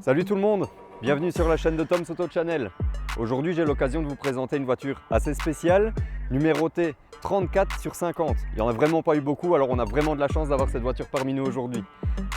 Salut tout le monde, bienvenue sur la chaîne de Tom's Auto Channel. Aujourd'hui j'ai l'occasion de vous présenter une voiture assez spéciale, numérotée 34/50. Il n'y en a vraiment pas eu beaucoup, alors on a vraiment de la chance d'avoir cette voiture parmi nous aujourd'hui.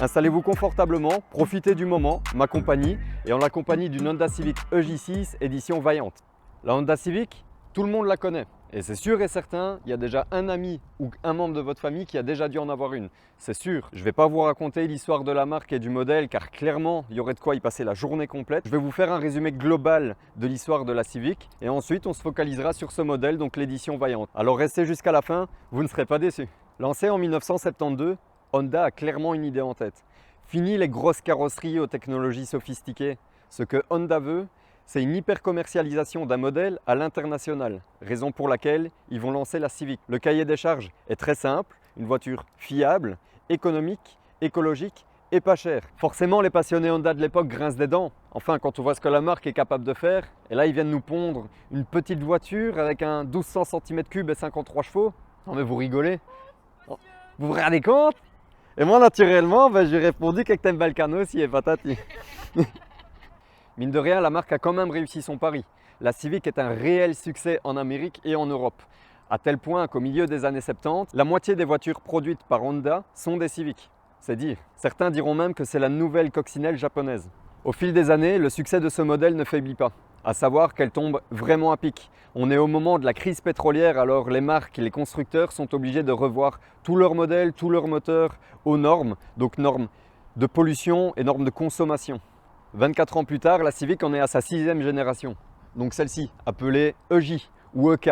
Installez-vous confortablement, profitez du moment, ma compagnie, et en la compagnie d'une Honda Civic EJ6 édition Vaillante. La Honda Civic, tout le monde la connaît. Et c'est sûr et certain, il y a déjà un ami ou un membre de votre famille qui a déjà dû en avoir une. C'est sûr. Je ne vais pas vous raconter l'histoire de la marque et du modèle car clairement, il y aurait de quoi y passer la journée complète. Je vais vous faire un résumé global de l'histoire de la Civic et ensuite on se focalisera sur ce modèle, donc l'édition Vaillante. Alors restez jusqu'à la fin, vous ne serez pas déçus. Lancée en 1972, Honda a clairement une idée en tête. Fini les grosses carrosseries aux technologies sophistiquées. Ce que Honda veut, c'est une hyper-commercialisation d'un modèle à l'international, raison pour laquelle ils vont lancer la Civic. Le cahier des charges est très simple, une voiture fiable, économique, écologique et pas chère. Forcément, les passionnés Honda de l'époque grincent des dents. Enfin, quand on voit ce que la marque est capable de faire, et là ils viennent nous pondre une petite voiture avec un 1200 cm3 et 53 chevaux. Non mais vous rigolez? Vous vous rendez compte? Et moi naturellement, j'ai répondu que t'aimes Balkano aussi et patati. Mine de rien, la marque a quand même réussi son pari. La Civic est un réel succès en Amérique et en Europe, à tel point qu'au milieu des années 70, la moitié des voitures produites par Honda sont des Civic. C'est dire. Certains diront même que c'est la nouvelle coccinelle japonaise. Au fil des années, le succès de ce modèle ne faiblit pas, à savoir qu'elle tombe vraiment à pic. On est au moment de la crise pétrolière, alors les marques et les constructeurs sont obligés de revoir tous leurs modèles, tous leurs moteurs aux normes, donc normes de pollution et normes de consommation. 24 ans plus tard, la Civic en est à sa 6e génération. Donc celle-ci, appelée EJ ou EK.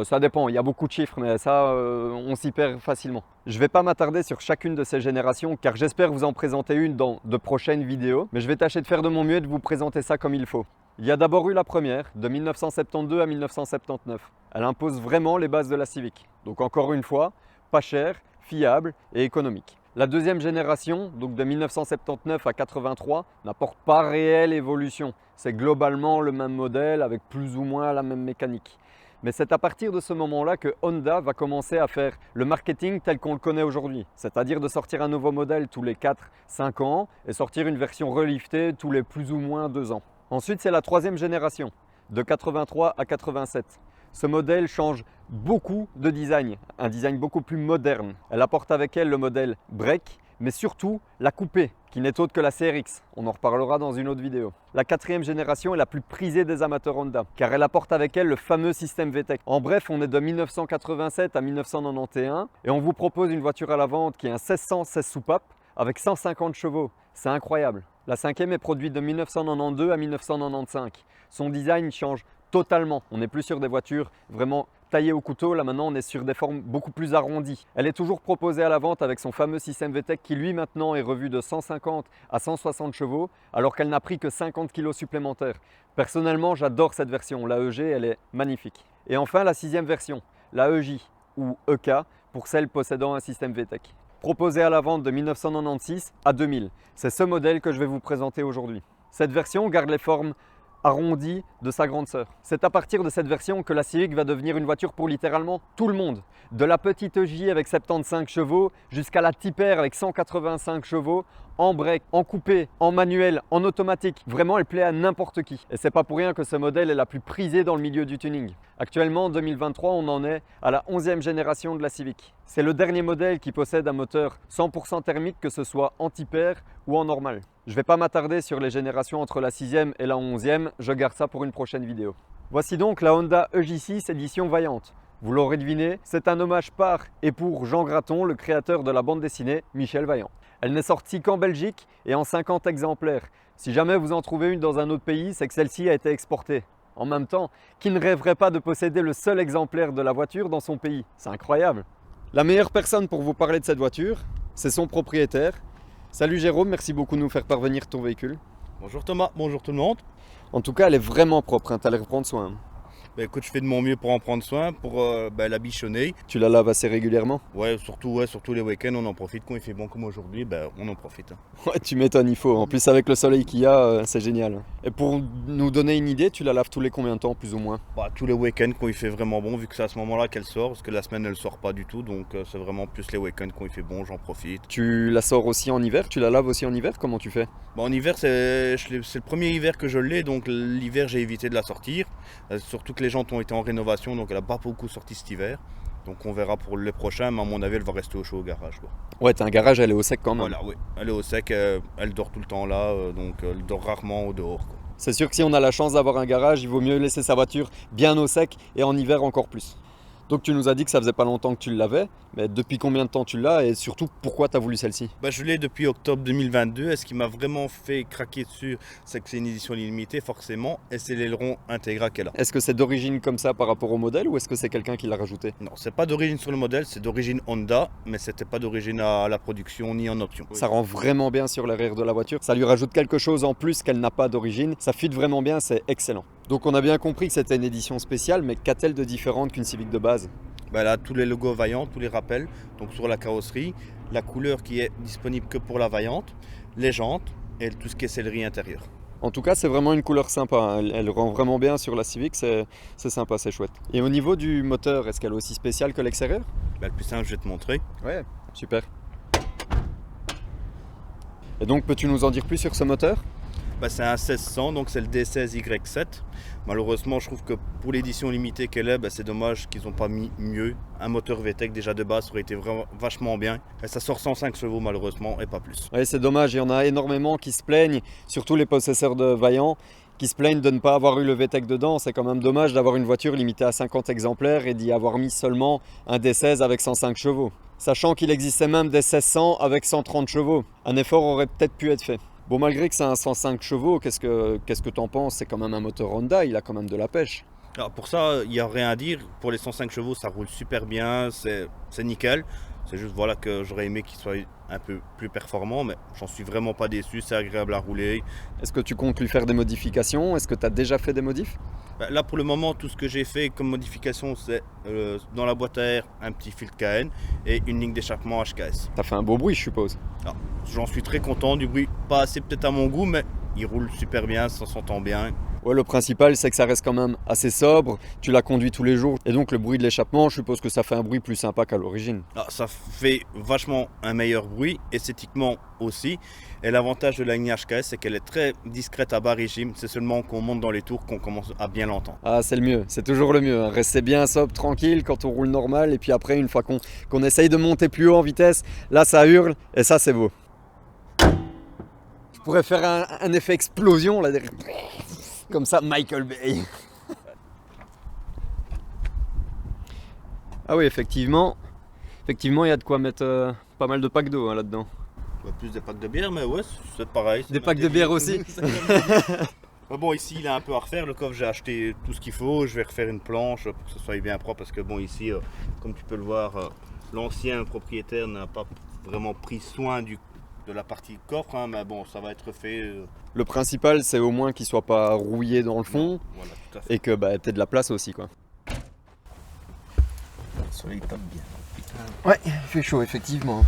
Ça dépend, il y a beaucoup de chiffres, mais ça, on s'y perd facilement. Je ne vais pas m'attarder sur chacune de ces générations, car j'espère vous en présenter une dans de prochaines vidéos. Mais je vais tâcher de faire de mon mieux et de vous présenter ça comme il faut. Il y a d'abord eu la première, de 1972 à 1979. Elle impose vraiment les bases de la Civic. Donc encore une fois, pas cher, fiable et économique. La deuxième génération, donc de 1979 à 83, n'apporte pas réelle évolution. C'est globalement le même modèle avec plus ou moins la même mécanique. Mais c'est à partir de ce moment-là que Honda va commencer à faire le marketing tel qu'on le connaît aujourd'hui. C'est-à-dire de sortir un nouveau modèle tous les 4-5 ans et sortir une version reliftée tous les plus ou moins 2 ans. Ensuite, c'est la troisième génération, de 83 à 87. Ce modèle change beaucoup de design, un design beaucoup plus moderne. Elle apporte avec elle le modèle break, mais surtout la coupée, qui n'est autre que la CRX. On en reparlera dans une autre vidéo. La quatrième génération est la plus prisée des amateurs Honda, car elle apporte avec elle le fameux système VTEC. En bref, on est de 1987 à 1991, et on vous propose une voiture à la vente qui est un 1616 soupape, avec 150 chevaux. C'est incroyable. La cinquième est produite de 1992 à 1995. Son design change totalement. On n'est plus sur des voitures vraiment taillées au couteau. Là maintenant, on est sur des formes beaucoup plus arrondies. Elle est toujours proposée à la vente avec son fameux système VTEC qui lui maintenant est revu de 150 à 160 chevaux alors qu'elle n'a pris que 50 kg supplémentaires. Personnellement, j'adore cette version. La EG, elle est magnifique. Et enfin, la sixième version, la EJ ou EK pour celle possédant un système VTEC. Proposée à la vente de 1996 à 2000. C'est ce modèle que je vais vous présenter aujourd'hui. Cette version garde les formes arrondi de sa grande sœur. C'est à partir de cette version que la Civic va devenir une voiture pour littéralement tout le monde. De la petite EJ avec 75 chevaux jusqu'à la Type R avec 185 chevaux, en break, en coupé, en manuel, en automatique. Vraiment, elle plaît à n'importe qui. Et c'est pas pour rien que ce modèle est la plus prisée dans le milieu du tuning. Actuellement, en 2023, on en est à la 11e génération de la Civic. C'est le dernier modèle qui possède un moteur 100% thermique, que ce soit en Type R ou en normal. Je ne vais pas m'attarder sur les générations entre la 6e et la 11e, je garde ça pour une prochaine vidéo. Voici donc la Honda EJ6 édition Vaillante. Vous l'aurez deviné, c'est un hommage par et pour Jean Graton, le créateur de la bande dessinée Michel Vaillant. Elle n'est sortie qu'en Belgique et en 50 exemplaires. Si jamais vous en trouvez une dans un autre pays, c'est que celle-ci a été exportée. En même temps, qui ne rêverait pas de posséder le seul exemplaire de la voiture dans son pays? C'est incroyable. La meilleure personne pour vous parler de cette voiture, c'est son propriétaire. Salut Jérôme, merci beaucoup de nous faire parvenir ton véhicule. Bonjour Thomas, bonjour tout le monde. En tout cas, elle est vraiment propre, tu as l'air de prendre soin. Bah, écoute, je fais de mon mieux pour en prendre soin, pour la bichonner. Tu la laves assez régulièrement? Ouais, surtout les week-ends, on en profite. Quand il fait bon comme aujourd'hui, on en profite. Hein. Ouais, tu m'étonnes, il faut. En plus, avec le soleil qu'il y a, c'est génial. Et pour nous donner une idée, tu la laves tous les combien de temps, plus ou moins? Tous les week-ends quand il fait vraiment bon, vu que c'est à ce moment-là qu'elle sort, parce que la semaine elle sort pas du tout, donc c'est vraiment plus les week-ends quand il fait bon, j'en profite. Tu la sors aussi en hiver? Tu la laves aussi en hiver? Comment tu fais? En hiver, c'est le premier hiver que je l'ai, donc l'hiver j'ai évité de la sortir. Surtout que les jantes ont été en rénovation, donc elle n'a pas beaucoup sorti cet hiver. Donc on verra pour les prochains, mais à mon avis elle va rester au chaud au garage. Quoi. Ouais, t'as un garage, elle est au sec quand même. Voilà, oui, elle est au sec, elle dort tout le temps là, donc elle dort rarement au dehors. Quoi. C'est sûr que si on a la chance d'avoir un garage, il vaut mieux laisser sa voiture bien au sec et en hiver encore plus. Donc tu nous as dit que ça faisait pas longtemps que tu l'avais, mais depuis combien de temps tu l'as et surtout pourquoi tu as voulu celle-ci? Je l'ai depuis octobre 2022 et ce qui m'a vraiment fait craquer dessus, c'est que c'est une édition limitée forcément et c'est l'aileron Integra qu'elle a. Est-ce que c'est d'origine comme ça par rapport au modèle ou est-ce que c'est quelqu'un qui l'a rajouté? Non, c'est pas d'origine sur le modèle, c'est d'origine Honda, mais c'était pas d'origine à la production ni en option. Ça rend vraiment bien sur l'arrière de la voiture, ça lui rajoute quelque chose en plus qu'elle n'a pas d'origine, ça fit vraiment bien, c'est excellent. Donc on a bien compris que c'était une édition spéciale, mais qu'a-t-elle de différente qu'une Civic de base? Elle a tous les logos Vaillant, tous les rappels, donc sur la carrosserie, la couleur qui est disponible que pour la Vaillante, les jantes et tout ce qui est sellerie intérieure. En tout cas, c'est vraiment une couleur sympa, hein. Elle rend vraiment bien sur la Civic, c'est sympa, c'est chouette. Et au niveau du moteur, est-ce qu'elle est aussi spéciale que l'extérieur? Le plus simple, je vais te montrer. Ouais, super. Et donc, peux-tu nous en dire plus sur ce moteur? C'est un 1600, donc c'est le D16Y7. Malheureusement, je trouve que pour l'édition limitée qu'elle est, c'est dommage qu'ils n'ont pas mis mieux. Un moteur VTEC déjà de base aurait été vraiment vachement bien. Et ça sort 105 chevaux malheureusement et pas plus. Oui, c'est dommage, il y en a énormément qui se plaignent, surtout les possesseurs de Vaillant, qui se plaignent de ne pas avoir eu le VTEC dedans. C'est quand même dommage d'avoir une voiture limitée à 50 exemplaires et d'y avoir mis seulement un D16 avec 105 chevaux. Sachant qu'il existait même des 1600 avec 130 chevaux. Un effort aurait peut-être pu être fait. Bon, malgré que c'est un 105 chevaux, qu'est-ce que t'en penses? C'est quand même un moteur Honda, il a quand même de la pêche. Alors pour ça, il n'y a rien à dire. Pour les 105 chevaux, ça roule super bien, c'est nickel. C'est juste que j'aurais aimé qu'il soit un peu plus performant, mais j'en suis vraiment pas déçu, c'est agréable à rouler. Est-ce que tu comptes lui faire des modifications? Est-ce que tu as déjà fait des modifs? Là pour le moment, tout ce que j'ai fait comme modification, c'est dans la boîte à air, un petit filtre KN et une ligne d'échappement HKS. Ça fait un beau bruit, je suppose. J'en suis très content du bruit, pas assez peut-être à mon goût, mais il roule super bien, ça s'entend bien. Ouais, le principal, c'est que ça reste quand même assez sobre, tu la conduis tous les jours, et donc le bruit de l'échappement, je suppose que ça fait un bruit plus sympa qu'à l'origine. Ça fait vachement un meilleur bruit, esthétiquement aussi. Et l'avantage de la ligne HKS, c'est qu'elle est très discrète à bas régime. C'est seulement qu'on monte dans les tours qu'on commence à bien l'entendre. Ah, c'est le mieux, c'est toujours le mieux. Restez bien sobre, tranquille quand on roule normal, et puis après, une fois qu'on essaye de monter plus haut en vitesse, là ça hurle, et ça c'est beau. Je pourrais faire un effet explosion là derrière. Comme ça, Michael Bay. Ah oui, effectivement, il y a de quoi mettre pas mal de packs d'eau là-dedans. Plus des packs de bière, mais ouais, c'est pareil. Des packs de bière aussi. Bon, ici, il a un peu à refaire. Le coffre, j'ai acheté tout ce qu'il faut. Je vais refaire une planche pour que ce soit bien propre. Parce que bon, ici, comme tu peux le voir, l'ancien propriétaire n'a pas vraiment pris soin de la partie coffre, mais bon, ça va être fait. Le principal, c'est au moins qu'il soit pas rouillé dans le fond, voilà, tout à fait. et que tu aies de la place aussi, quoi. Le soleil tape bien. Ouais, il fait chaud, effectivement.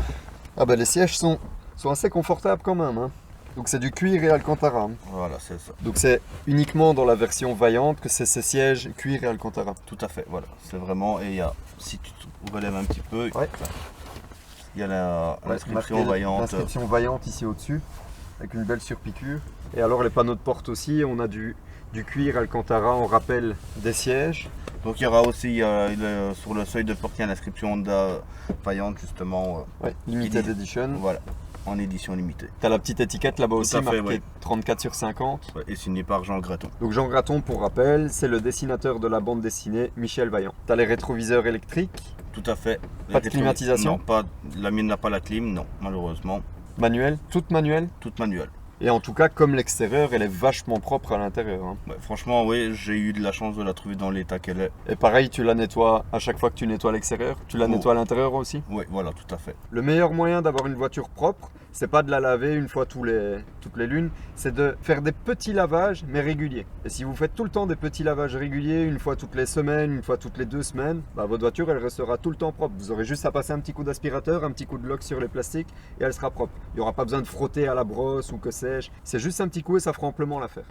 Ah les sièges sont assez confortables quand même, hein. Donc c'est du cuir et Alcantara. Voilà, c'est ça. Donc c'est uniquement dans la version Vaillante que c'est ces sièges cuir et Alcantara. Tout à fait, voilà. C'est vraiment, et il y a, si tu te relèves un petit peu, ouais. Il y a l'inscription Vaillante. L'inscription Vaillante ici au-dessus, avec une belle surpiqûre. Et alors les panneaux de porte aussi, on a du cuir Alcantara en rappel des sièges. Donc il y aura aussi sur le seuil de porte, il y a l'inscription Honda Vaillante justement. Ouais, Limited Edition. Voilà, en édition limitée. Tu as la petite étiquette là-bas aussi, marquée ouais. 34/50. Ouais, et signé par Jean Graton. Donc Jean Graton, pour rappel, c'est le dessinateur de la bande dessinée Michel Vaillant. Tu as les rétroviseurs électriques. Tout à fait. Pas de climatisation? Non, pas, la mienne n'a pas la clim, non, malheureusement. Manuel? Toute manuelle? Toute manuelle. Et en tout cas, comme l'extérieur, elle est vachement propre à l'intérieur, hein. Ouais, franchement, oui, j'ai eu de la chance de la trouver dans l'état qu'elle est. Et pareil, tu la nettoies à chaque fois que tu nettoies l'extérieur? Tu la nettoies à l'intérieur aussi? Oui, voilà, tout à fait. Le meilleur moyen d'avoir une voiture propre, c'est pas de la laver une fois toutes les lunes, c'est de faire des petits lavages mais réguliers. Et si vous faites tout le temps des petits lavages réguliers, une fois toutes les semaines, une fois toutes les 2 semaines, bah, votre voiture elle restera tout le temps propre. Vous aurez juste à passer un petit coup d'aspirateur, un petit coup de lock sur les plastiques et elle sera propre. Il n'y aura pas besoin de frotter à la brosse ou que sais-je. C'est juste un petit coup et ça fera amplement l'affaire.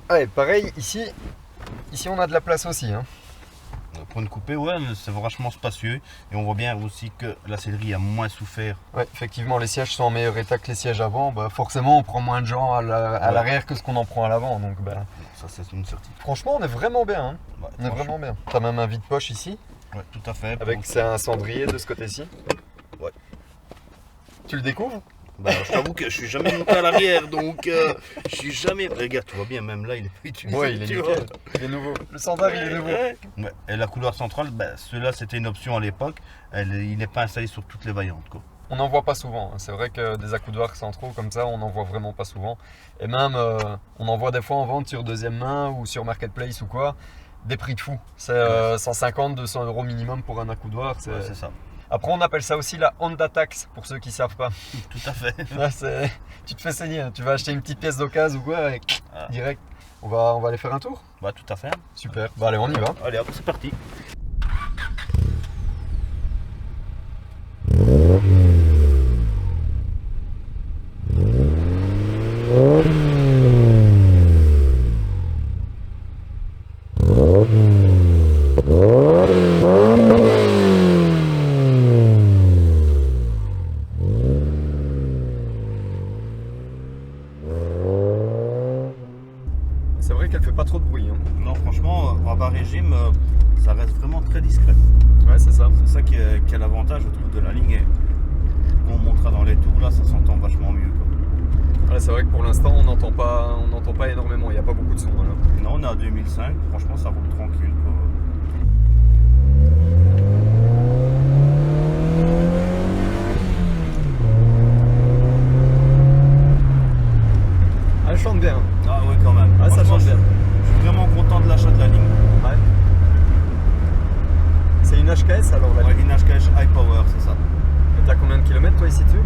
Allez, pareil, ici on a de la place aussi. Hein. Pour une coupée, ouais, c'est vachement spacieux et on voit bien aussi que la sellerie a moins souffert. Ouais, effectivement, les sièges sont en meilleur état que les sièges avant. Bah, forcément, on prend moins de gens à l'arrière que ce qu'on en prend à l'avant. Donc, bah, ça, c'est une certitude. Franchement, on est vraiment bien. Hein. Ouais, on est vraiment bien. T'as même un vide-poche ici. Ouais, tout à fait. Avec c'est un cendrier de ce côté-ci. Ouais. Tu le découvres? Bah, je t'avoue que je suis jamais monté à l'arrière, donc je suis jamais. Regarde, tu vois bien, même là, il est pas utilisé. Ouais, il est nickel. Il est nouveau. Le standard, il est nouveau. Ouais. Et la couloir centrale, bah, ceux-là, c'était une option à l'époque. Il n'est pas installé sur toutes les variantes, quoi. On n'en voit pas souvent. C'est vrai que des accoudoirs centraux comme ça, on n'en voit vraiment pas souvent. Et même, on en voit des fois en vente sur deuxième main ou sur Marketplace ou quoi. Des prix de fou. C'est 150, 200 € minimum pour un accoudoir. C'est ça. Après, on appelle ça aussi la Honda Tax, pour ceux qui ne savent pas. Tout à fait. Là, tu te fais saigner. Tu vas acheter une petite pièce d'occasion ou quoi, et direct. On va aller faire un tour? Bah, tout à fait. Super. Bah, allez, on y va. Allez, hop, c'est parti. C'est vrai qu'elle fait pas trop de bruit. Hein. Non, franchement, en bas régime, ça reste vraiment très discret. Ouais, c'est ça. C'est ça qui est l'avantage, je trouve, de la ligne. Et on montera dans les tours, là, ça s'entend vachement mieux, quoi. Ouais, c'est vrai que pour l'instant, on n'entend pas énormément. Il n'y a pas beaucoup de son. Là. Non, on est à 2005. Franchement, ça roule tranquille, quoi. Elle chante bien. Ah ouais, quand même. Ah, ça chante bien. Je suis vraiment content de l'achat de la ligne. Ouais. C'est une HKS alors là. Ouais, une HKS High Power, c'est ça. Et t'as combien de kilomètres toi ici dessus?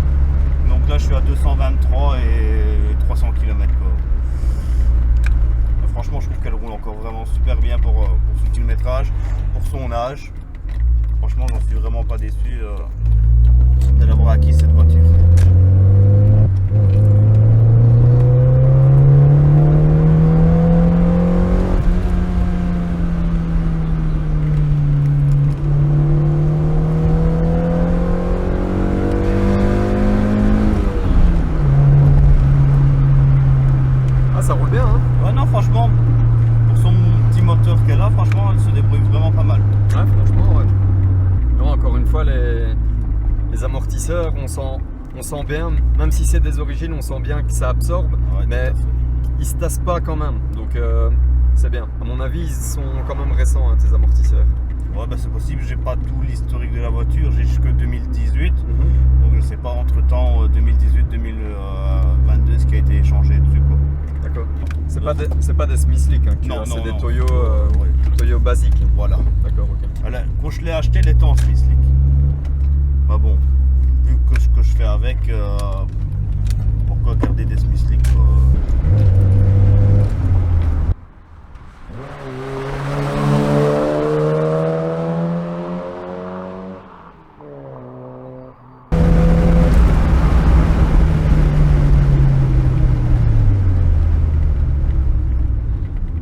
Donc là, je suis à 223 et 300 km, quoi. Franchement, je trouve qu'elle roule encore vraiment super bien pour son kilométrage, pour son âge. Franchement, j'en suis vraiment pas déçu de l'avoir acquis cette voiture. Ça roule bien, hein? Ouais, non, franchement, pour son petit moteur qu'elle a, franchement, elle se débrouille vraiment pas mal. Ouais, franchement, ouais. Non, encore une fois, les amortisseurs, on sent bien, même si c'est des origines, on sent bien que ça absorbe, Ouais, mais ils se tassent pas quand même. Donc, c'est bien. À mon avis, ils sont quand même récents, hein, tes amortisseurs. Ouais, bah c'est possible, j'ai pas tout l'historique de la voiture, j'ai jusque 2018. Donc, je sais pas entre temps 2018-2022 ce qui a été échangé dessus, quoi. D'accord. C'est pas des Smithslick, hein, Non, c'est des non. Toyo, Toyo basiques. Voilà. D'accord, ok. Voilà. Quand je l'ai acheté, elle était en Smithslick. Bah bon, vu que ce que je fais avec, pourquoi garder des Smithslick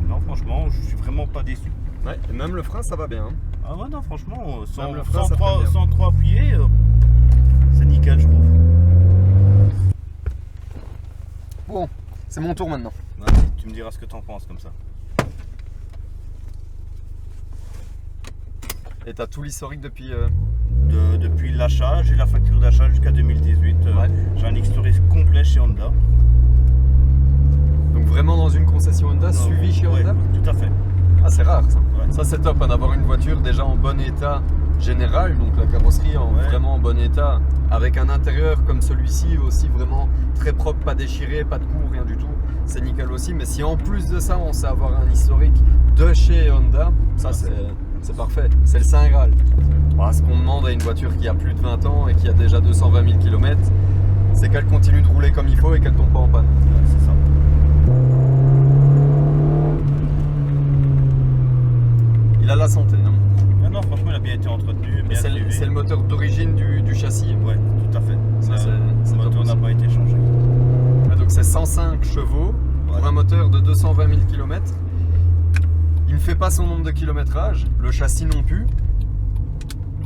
Non, franchement, je suis vraiment pas déçu. Ouais, et même le frein, ça va bien. Hein. Ah ouais, non, franchement, Même le frein, ça fait bien. sans trop appuyer, c'est nickel, je trouve. Bon, c'est mon tour maintenant. Ouais, tu me diras ce que t'en penses comme ça. Et t'as tout l'historique depuis... Depuis l'achat, j'ai la facture d'achat jusqu'à 2018. Ouais. J'ai un historique complet chez Honda. Donc vraiment dans une concession Honda, suivi chez Ouais, Honda? tout à fait. Ah, c'est rare ça. Ouais. Ça c'est top, hein, d'avoir une voiture déjà en bon état général, donc la carrosserie vraiment en bon état, avec un intérieur comme celui-ci aussi vraiment très propre, pas déchiré, pas de coups, rien du tout. C'est nickel aussi, mais si en plus de ça on sait avoir un historique de chez Honda, ça c'est parfait, c'est le Saint Graal. Bah, ce qu'on demande à une voiture qui a plus de 20 ans et qui a déjà 220 000 km, c'est qu'elle continue de rouler comme il faut et qu'elle tombe pas en panne. Ouais, c'est ça. Il a la santé, hein. Ah non, franchement, il a bien été entretenu, bien suivi. C'est le moteur d'origine du châssis. Ouais, tout à fait. Ça, c'est le moteur n'a pas été changé. Ah, donc c'est 105 chevaux pour un moteur de 220 000 km. Il ne fait pas son nombre de kilométrage, le châssis non plus.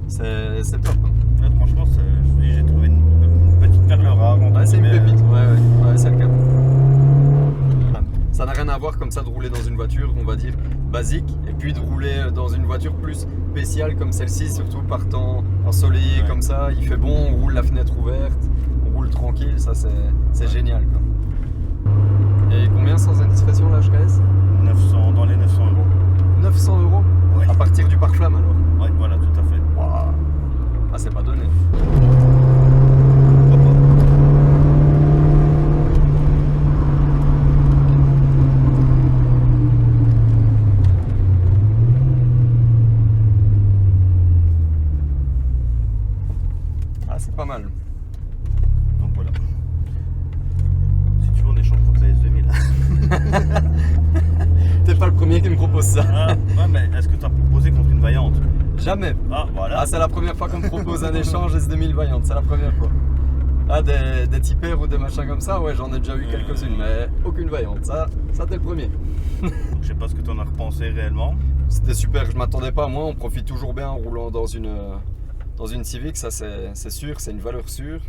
C'est top. Hein. Ouais, franchement, j'ai trouvé une petite perle rare. Ouais, c'est une pépite, ouais, c'est le cas. Ça n'a rien à voir comme ça de rouler dans une voiture, on va dire, basique, et puis de rouler dans une voiture plus spéciale comme celle-ci, surtout par temps ensoleillé comme ça, il fait bon, on roule la fenêtre ouverte, on roule tranquille, ça c'est génial, quoi. Et combien sans indiscrétion la HKS? 900, dans les 900 euros. 900 euros Ouais. à partir du pare-flamme alors? Ouais, voilà, tout à fait. Wow. Ah, c'est pas donné. Ah, c'est pas mal. Donc voilà. Si tu veux, on échange contre la S2000. T'es pas le premier qui me propose ça. Ah, ouais, mais est-ce que tu as proposé contre une vaillante? Jamais. Ah, voilà. Ah, c'est la première fois qu'on me propose un échange S2000 Vaillante, c'est la première fois. Ah, des tipeurs ou des machins comme ça, ouais, j'en ai déjà eu quelques-unes, mais aucune Vaillante. Ça t'es le premier. Je sais pas ce que tu en as repensé réellement. C'était super, je m'attendais pas. Moi, on profite toujours bien en roulant dans une Civic, ça c'est sûr, c'est une valeur sûre.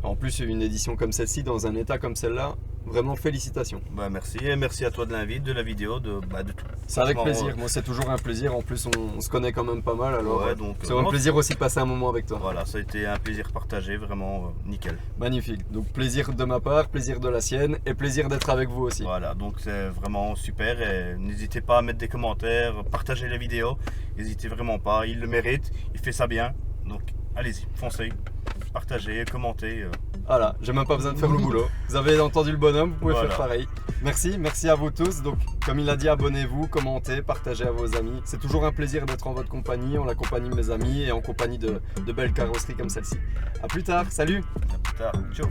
En plus, une édition comme celle-ci, dans un état comme celle-là, vraiment félicitations. Bah, merci, et merci à toi de l'invite, de la vidéo, de tout. C'est avec Franchement, plaisir, moi c'est toujours un plaisir. En plus, on se connaît quand même pas mal, alors ouais, donc, c'est un plaisir aussi de passer un moment avec toi. Voilà, ça a été un plaisir partagé, vraiment nickel. Magnifique, donc plaisir de ma part, plaisir de la sienne et plaisir d'être avec vous aussi. Voilà, donc c'est vraiment super et n'hésitez pas à mettre des commentaires, partager les vidéos, n'hésitez vraiment pas, il le mérite, il fait ça bien, donc allez-y, foncez, partagez, commentez. Voilà, j'ai même pas besoin de faire le boulot. Vous avez entendu le bonhomme, vous pouvez Voilà. faire pareil. Merci à vous tous. Donc, comme il a dit, abonnez-vous, commentez, partagez à vos amis. C'est toujours un plaisir d'être en votre compagnie, en la compagnie de mes amis et en compagnie de belles carrosseries comme celle-ci. A plus tard, salut! À plus tard, ciao!